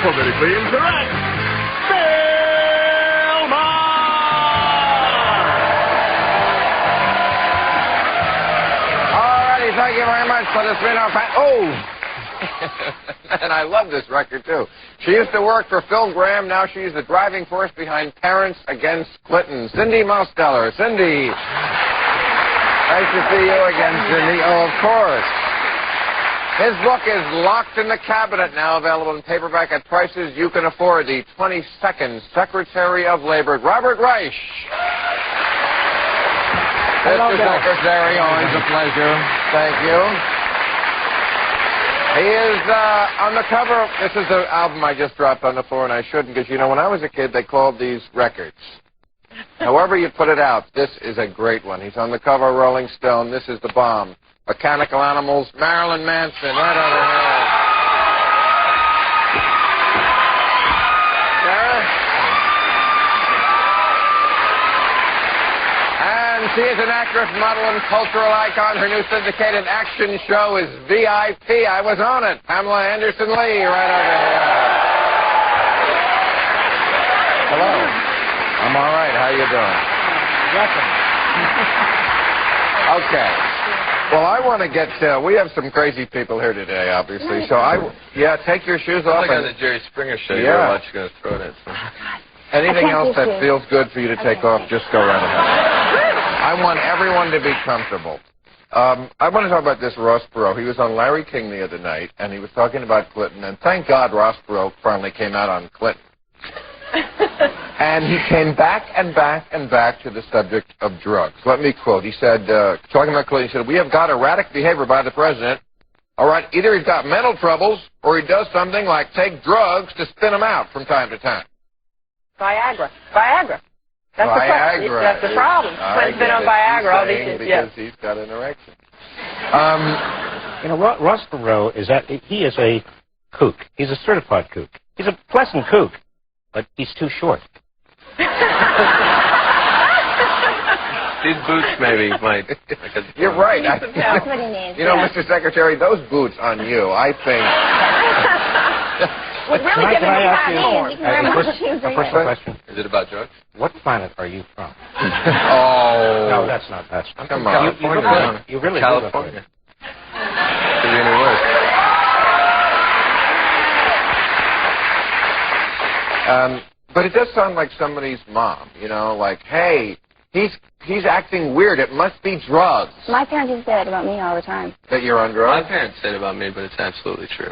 politically incorrect, Bill Maher! All righty, thank you very much. Let us bring our and I love this record, too. She used to work for Phil Graham. Now she's the driving force behind Parents Against Clinton. Cyndi Mosteller. Cyndi. Nice to see you again, Cyndi. Oh, of course. His book is locked in the cabinet, now available in paperback at prices you can afford. The 22nd Secretary of Labor, Robert Reich. Mr. Secretary, always a pleasure. Thank you. He is on the cover. This is the album I just dropped on the floor, and I shouldn't, because, you know, when I was a kid, they called these records. However you put it out, this is a great one. He's on the cover of Rolling Stone. This is the bomb. Mechanical Animals, Marilyn Manson, right over here. She is an actress, model, and cultural icon. Her new syndicated action show is VIP. I was on it. Pamela Anderson Lee, right over here. Hello. I'm all right. How you doing? Welcome. Okay. Well, I want to get we have some crazy people here today, obviously. So take your shoes off. Like on the Jerry Springer show, you're much going to throw it at. So. Anything else that feels good for you to take off, just go right ahead. I want everyone to be comfortable. I want to talk about this Ross Perot. He was on Larry King the other night, and he was talking about Clinton. And thank God Ross Perot finally came out on Clinton. And he came back and back and back to the subject of drugs. Let me quote. He said, talking about Clinton, he said, "We have got erratic behavior by the president. All right, either he's got mental troubles or he does something like take drugs to spin him out from time to time." Viagra. That's the problem. Clinton's been on Viagra all these years. Because he's got an erection. You know, Ross Perot is he is a kook. He's a certified kook. He's a pleasant kook, but he's too short. These boots maybe might. You're right. You know, Mr. Secretary, those boots on you, I think. Would really give him a personal question. Is it about drugs? What planet are you from? Oh. No, that's not. That's come on. You really California. Could be any worse. But it does sound like somebody's mom, you know, like, hey, he's acting weird. It must be drugs. My parents used to say that about me all the time. That you're on drugs? My parents said it about me, but it's absolutely true.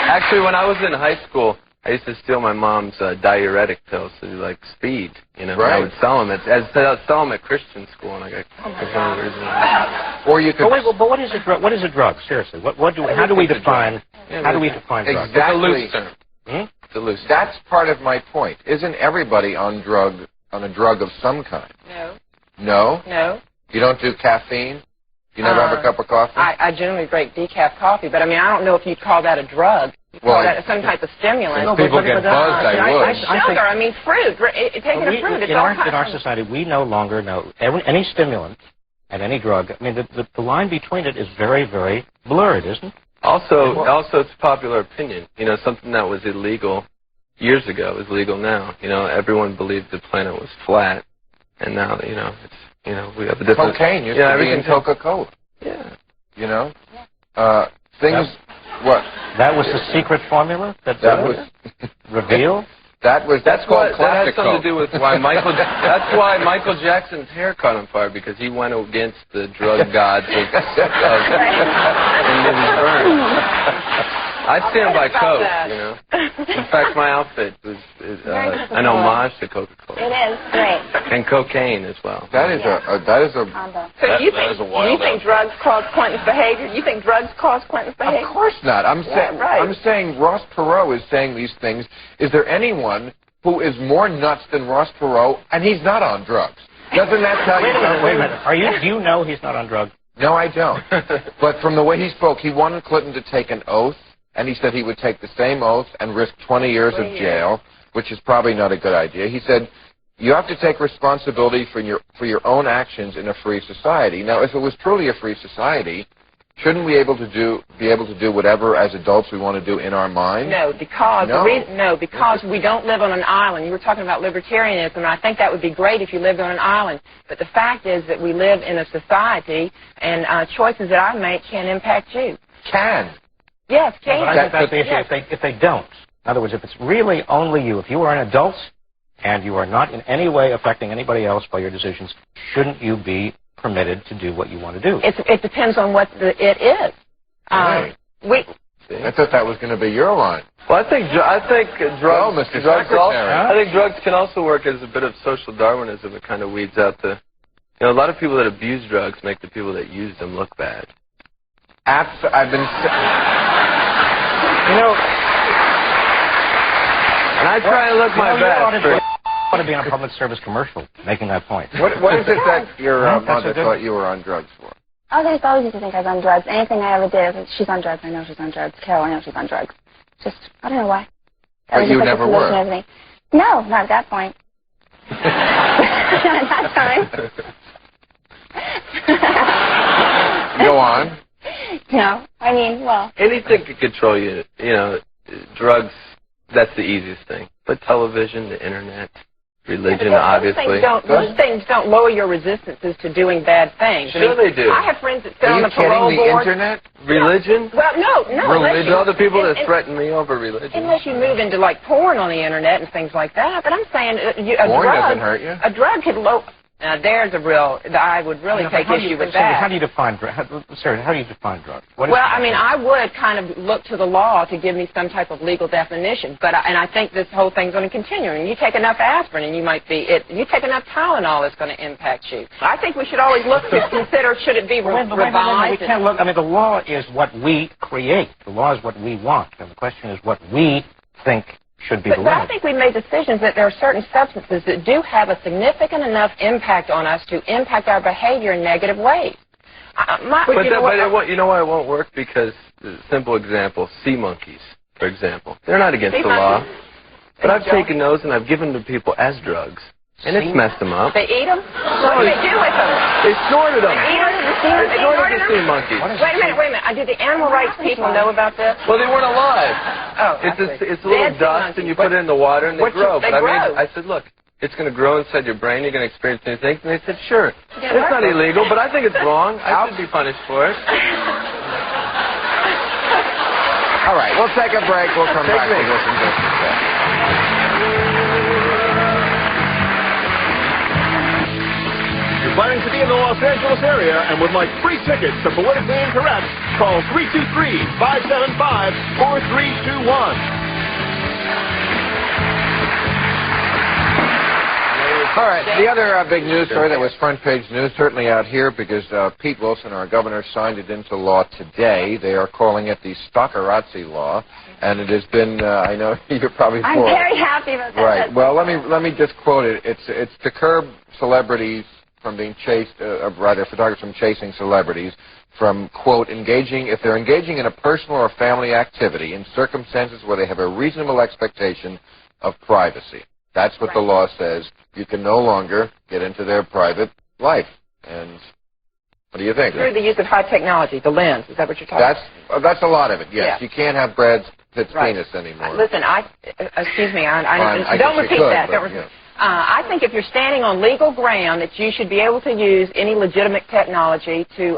Actually, when I was in high school, I used to steal my mom's diuretic pills to do, like, speed, you know. Right. I would sell them at Christian school, and I got one reason. Or you could. But what is a drug? What is a drug? Seriously, how do we define? How do we define drugs? Exactly. It's a loose term. It's a loose term. That's part of my point. Isn't everybody on a drug of some kind? No. No? No. You don't do caffeine? You never have a cup of coffee? I generally drink decaf coffee, but I mean, I don't know if you'd call that a drug. You call that some type of stimulant. If people get buzzed, I would. Sugar, I mean, fruit. Taking a fruit. In our society, we no longer know any stimulant and any drug. I mean, the line between it is very, very blurred, isn't it? Also, it's popular opinion. You know, something that was illegal years ago is legal now. You know, everyone believed the planet was flat, and now, you know, it's. You know, we have a different... Cocaine used to be in Coca-Cola. Yeah. You know? What? That was the secret formula that was revealed? That's called classic That has something to do with why that's why Michael Jackson's hair caught on fire, because he went against the drug gods of I stand by Coke, you know. In fact, my outfit is an homage to Coca-Cola. It is great. And cocaine as well. That is a combo. So you think drugs cause Clinton's behavior? You think drugs cause Clinton's behavior? Of course not. I'm saying Ross Perot is saying these things. Is there anyone who is more nuts than Ross Perot, and he's not on drugs? Doesn't that tell you something? Wait a minute. Do you know he's not on drugs? No, I don't. But from the way he spoke, he wanted Clinton to take an oath. And he said he would take the same oath and risk 20 years of jail, which is probably not a good idea. He said, you have to take responsibility for your own actions in a free society. Now, if it was truly a free society, Shouldn't we be able to do whatever as adults we want to do in our mind? No, because because we don't live on an island. You were talking about libertarianism, and I think that would be great if you lived on an island. But the fact is that we live in a society, and choices that I make can impact you. Can. Yes, can. But I think that's the issue. If they don't, in other words, if it's really only you, if you are an adult and you are not in any way affecting anybody else by your decisions, shouldn't you be permitted to do what you want to do? It depends on what it is. Right. I thought that was going to be your line. Well, I think drugs. Well, Mr. Secretary. I think drugs can also work as a bit of social Darwinism. It kind of weeds out the. A lot of people that abuse drugs make the people that use them look bad. I've been. And I try and look my best. I want to be on a public service commercial making that point. What is it that your mother thought you were on drugs for? Oh, they always used to think I was on drugs. Anything I ever did, she's on drugs. I know she's on drugs. Carol, I know she's on drugs. Just, I don't know why. But you never were. No, not at that point. Not at that time. Go on. No, I mean, well. Anything can control you. Drugs, that's the easiest thing. But television, the internet, religion, obviously. Those things don't lower your resistances to doing bad things. Sure they do. I have friends that sit Are on you the parole kidding? The board. internet? Religion? Well, no. Religion. All the people that threaten me over religion. Unless you move into, like, porn on the internet and things like that. But I'm saying porn doesn't hurt you. A drug could there's a real, I would really take issue with that. How do you define drugs? Sir, how do you define drugs? Well, I mean, I would kind of look to the law to give me some type of legal definition. And I think this whole thing's going to continue. And you take enough aspirin and you might be, you take enough Tylenol, it's going to impact you. I think we should always look to consider, should it be revised? We can't look, I mean, the law is what we create. The law is what we want. And the question is what we think should be the But I think we made decisions that there are certain substances that do have a significant enough impact on us to impact our behavior in negative ways. You know why it won't work? Because, simple example, sea monkeys, for example. They're not against the law. But I've taken those and I've given them to people as drugs. And it's messed them up. They eat them? What do they do with them? They snorted them. They eat them? They snorted the sea monkeys. Wait a minute. Did the animal rights people know about this? Well, they weren't alive. Oh, it's a little dust, and you put it in the water, and they grow. They grow. I said, look, it's going to grow inside your brain. You're going to experience new things. And they said, sure. It's not illegal, but I think it's wrong. I should be punished for it. All right, we'll take a break. We'll come back to this in just a second. Planning to be in the Los Angeles area and would like free tickets to Politically Incorrect, call 323-575-4321. All right, the other big news story that was front page news, certainly out here, because Pete Wilson, our governor, signed it into law today. They are calling it the Stockerazzi Law, and it has been, I know you're probably for it. I'm very happy about that. Right, well, let me just quote it. It's to curb celebrities from being chased, photographers from chasing celebrities, from, quote, if they're engaging in a personal or family activity in circumstances where they have a reasonable expectation of privacy. That's what the law says. You can no longer get into their private life. And what do you think? Through the use of high technology, the lens. Is that what you're talking about? That's a lot of it, yes. Yeah. You can't have Brad Pitt's penis anymore. Listen, excuse me, don't repeat that. I think if you're standing on legal ground, that you should be able to use any legitimate technology to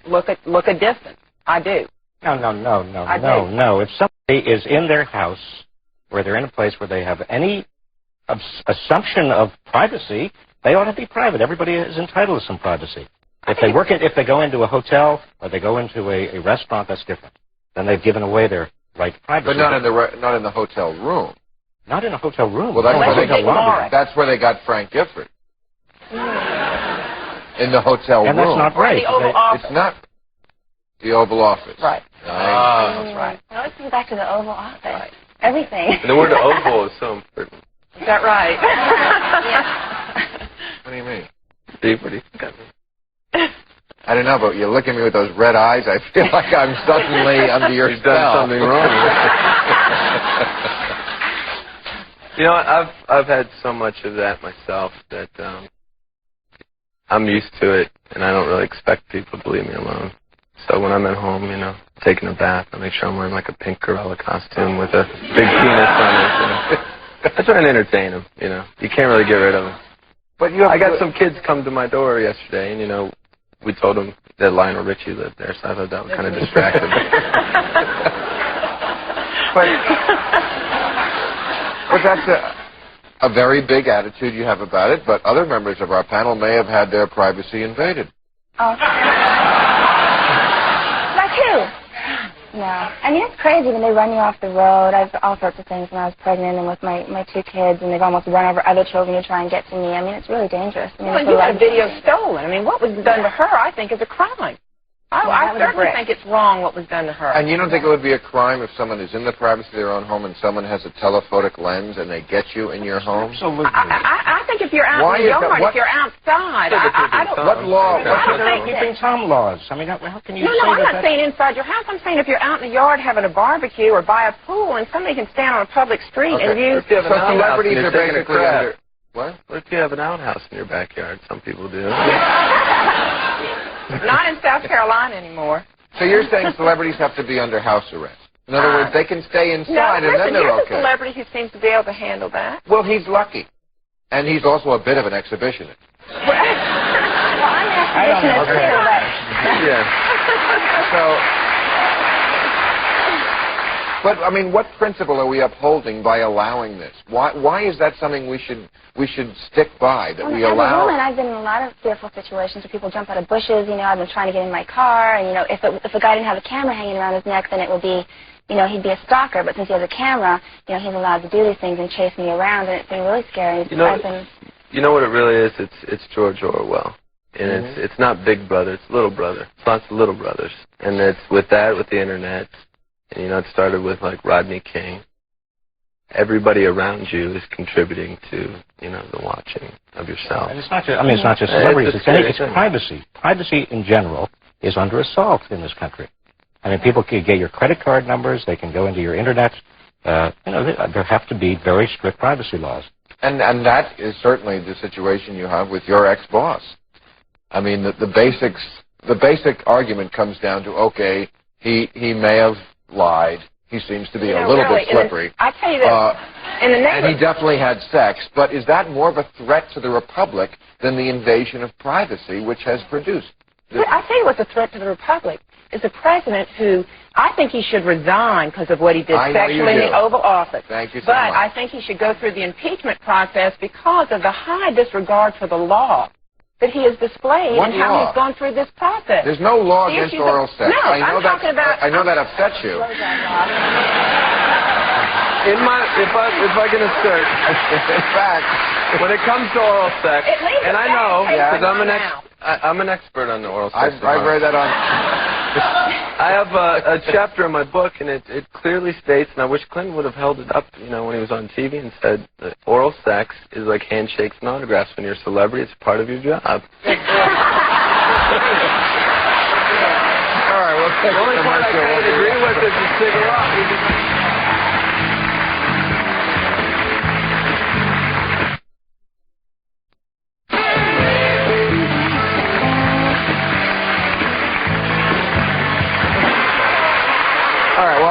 look a distance. I do. No. If somebody is in their house, where they're in a place where they have any assumption of privacy, they ought to be private. Everybody is entitled to some privacy. If they go into a hotel or they go into a restaurant, that's different. Then they've given away their right to privacy. But not in the hotel room. Not in a hotel room. Well, that's where they got Frank Gifford. In the hotel room. And that's not right. The Oval Office. It's not the Oval Office. Right. That's right. Now let's go back to the Oval Office. Right. Everything. The word oval is so important. Is that right? What do you mean? Steve, what do you think I mean? I don't know, but you look at me with those red eyes, I feel like I'm suddenly under your You've spell. done something wrong. I've had so much of that myself that I'm used to it, and I don't really expect people to leave me alone. So when I'm at home, you know, taking a bath, I make sure I'm wearing like a pink gorilla costume with a big penis on it. You know. I try and entertain them, you know. You can't really get rid of them. But you have I got some kids come to my door yesterday, and, you know, we told them that Lionel Richie lived there, so I thought that would kind of distract them. But that's a very big attitude you have about it, but other members of our panel may have had their privacy invaded. Oh. Like who? No. I mean, it's crazy when they run you off the road. I've all sorts of things when I was pregnant and with my 2 kids, and they've almost run over other children to try and get to me. I mean, it's really dangerous. I mean, well, you got a video stolen. I mean, what was done to her, I think, is a crime. I certainly think it's wrong what was done to her. And you don't think it would be a crime if someone is in the privacy of their own home and someone has a telephotic lens and they get you in your home? Absolutely. I think if you're out in the yard, if you're outside, I don't... What law? Keeping Tom laws. I mean, how can you say No, I'm that? not saying inside your house. I'm saying if you're out in the yard having a barbecue or by a pool and somebody can stand on a public street and use... So celebrities are basically under... What? What if you have an outhouse in your backyard? Some people do. Not in South Carolina anymore. So you're saying celebrities have to be under house arrest? In other words, they can stay inside and then they're here's okay. a celebrity who seems to be able to handle that. Well, he's lucky. And he's also a bit of an exhibitionist. Well, I'm an exhibitionist too, but... Yeah. But I mean, what principle are we upholding by allowing this? Why is that something we should stick by, that we allow? As a woman, I've been in a lot of fearful situations where people jump out of bushes. You know, I've been trying to get in my car, and you know, if a guy didn't have a camera hanging around his neck, then it would be, you know, he'd be a stalker. But since he has a camera, you know, he's allowed to do these things and chase me around, and it's been really scary. You know what it really is? It's George Orwell. And it's not Big Brother, it's Little Brother. It's lots of little brothers. And it's with the internet. And, you know, it started with, like, Rodney King. Everybody around you is contributing to, you know, the watching of yourself. And it's not just, it's not just celebrities. It's privacy. Privacy in general is under assault in this country. I mean, people can get your credit card numbers. They can go into your internet. You know, there have to be very strict privacy laws. And that is certainly the situation you have with your ex-boss. I mean, the basic argument comes down to, okay, he may have lied. He seems to be a little bit slippery. I tell you this, and he definitely had sex. But is that more of a threat to the Republic than the invasion of privacy, which has produced this? I tell you what's a threat to the Republic is a president who I think he should resign because of what he did sexually in the Oval Office. Thank you so much. But I think he should go through the impeachment process because of the high disregard for the law that he has displayed and how he's gone through this process. There's no law against oral sex. No, I'm talking about... I know that upsets you. If I can assert, in fact, when it comes to oral sex, and I know, because I'm an expert on the oral sex. I've read that on... I have a chapter in my book, and it clearly states, and I wish Clinton would have held it up, you know, when he was on TV and said that oral sex is like handshakes and autographs. When you're a celebrity, it's part of your job. All right, we'll take the only part I can't agree with is the cigarette.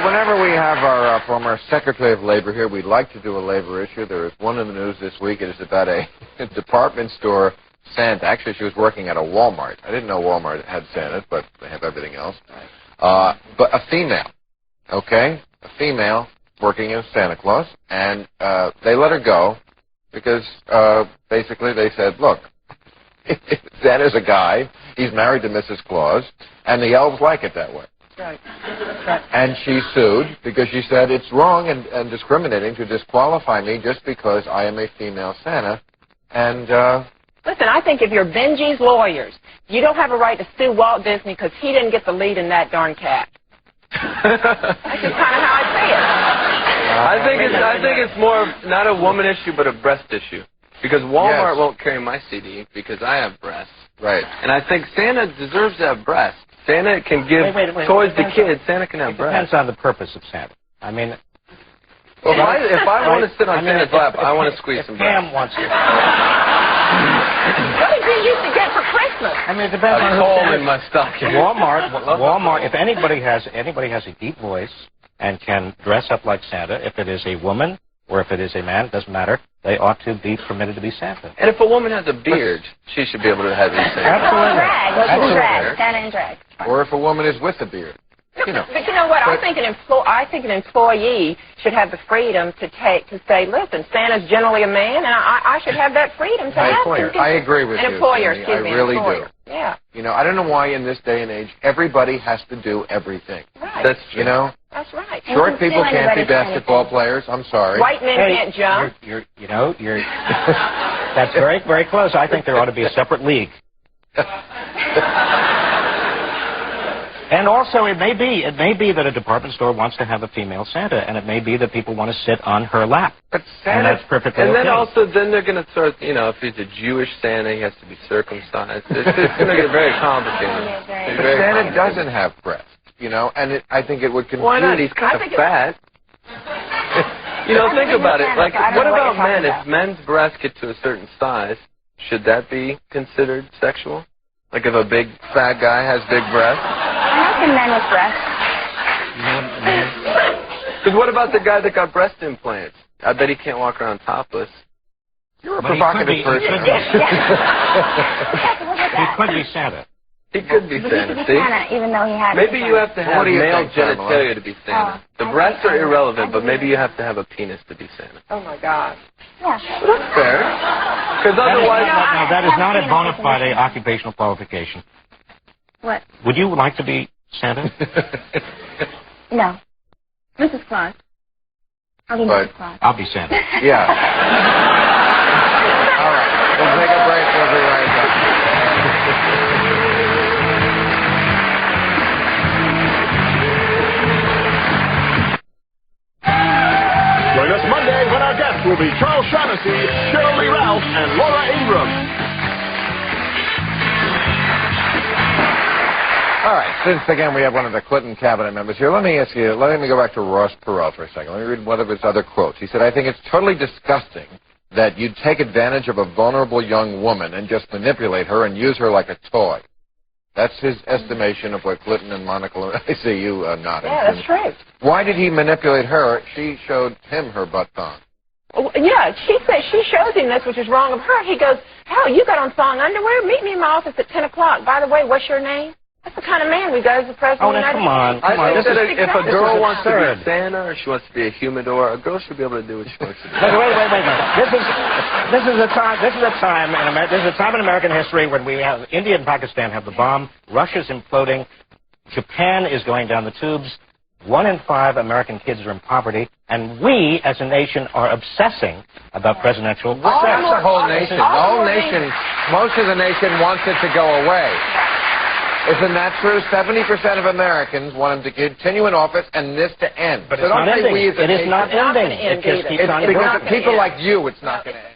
Whenever we have our former Secretary of Labor here, we'd like to do a labor issue. There is one in the news this week. It is about a department store Santa. Actually, she was working at a Walmart. I didn't know Walmart had Santas, but they have everything else. But a female, okay? A female working as Santa Claus, and they let her go because basically they said, look, Santa's a guy, he's married to Mrs. Claus, and the elves like it that way. Right. And she sued because she said it's wrong and discriminating to disqualify me just because I am a female Santa. And listen, I think if you're Benji's lawyers, you don't have a right to sue Walt Disney because he didn't get the lead in that darn cat. That's just kind of how I see it. I think it's more of not a woman issue but a breast issue. Because Walmart won't carry my CD because I have breasts. Right. And I think Santa deserves to have breasts. Santa can give toys to kids. Santa can have breasts. It depends on the purpose of Santa. I mean... Well, if I want to sit on Santa's lap, I want to squeeze some breasts. Pam wants to... What did you used to get for Christmas? I mean, it depends on a hole in my stocking. Walmart. If anybody has a deep voice and can dress up like Santa, if it is a woman or if it is a man, it doesn't matter. They ought to be permitted to be Santa. And if a woman has a beard, she should be able to have it Santa. Absolutely. Drag. Santa in drag. Or if a woman is with a beard. You know. But you know what? I think an employee should have the freedom to say, listen, Santa's generally a man, and I should have that freedom to ask him. I agree with you. An employer, Cyndi. excuse me. I really do. Yeah. You know, I don't know why in this day and age everybody has to do everything. Right. That's true. You know? That's right. Short people can't be basketball players. I'm sorry. White men can't jump. You're that's very, very close. I think there ought to be a separate league. And also, it may be that a department store wants to have a female Santa, and it may be that people want to sit on her lap. But Santa, and that's perfectly and okay. then also, they're going to start, you know, if he's a Jewish Santa, he has to be circumcised. It's going to get very complicated. But Santa doesn't have breasts, you know, and I think it would confuse. Why not? He's kind of fat. You know, think about it. Like, what about men? If men's breasts get to a certain size, should that be considered sexual? Like if a big fat guy has big breasts? I like men with breasts. Because what about the guy that got breast implants? I bet he can't walk around topless. You're a provocative person. He could be Santa. He could be Santa, see? Even though he had maybe you have to have male genitalia Pamela? to be Santa. The breasts are irrelevant, but maybe you have to have a penis to be Santa. Oh, my God. Yeah. Well, that's fair. Because otherwise... No, that is not a bona fide occupational qualification. What? Would you like to be Santa? No. Mrs. Claus. I'll be Mrs. Claus. I'll be Santa. Yeah. All right. We'll take a break. We'll be right back. Join us Monday when our guests will be Charles Shaughnessy, Shirley Ralph, and Laura Ingraham. All right. Since, again, we have one of the Clinton cabinet members here, let me go back to Ross Perot for a second. Let me read one of his other quotes. He said, I think it's totally disgusting that you'd take advantage of a vulnerable young woman and just manipulate her and use her like a toy. That's his estimation of what Clinton and Monica... I see you nodding. Yeah, that's true. Why did he manipulate her? She showed him her butt thong. Yeah, she says she shows him this, which is wrong of her. He goes, hell, you got on thong underwear? Meet me in my office at 10 o'clock. By the way, what's your name? That's the kind of man we got as the president of the United States. I think that if a girl wants to be Santa or she wants to be a humidor, a girl should be able to do what she wants to do. Wait. This is a time in American history when we have India and Pakistan have the bomb, Russia's imploding, Japan is going down the tubes, 1 in 5 American kids are in poverty, and we, as a nation, are obsessing about presidential success. That's the whole nation. The whole nation, most of the nation wants it to go away. Isn't that true? 70% of Americans want him to continue in office and this to end. But so it's not ending. It is not ending. It just keeps on growing. It's because of people like you, it's not going to end.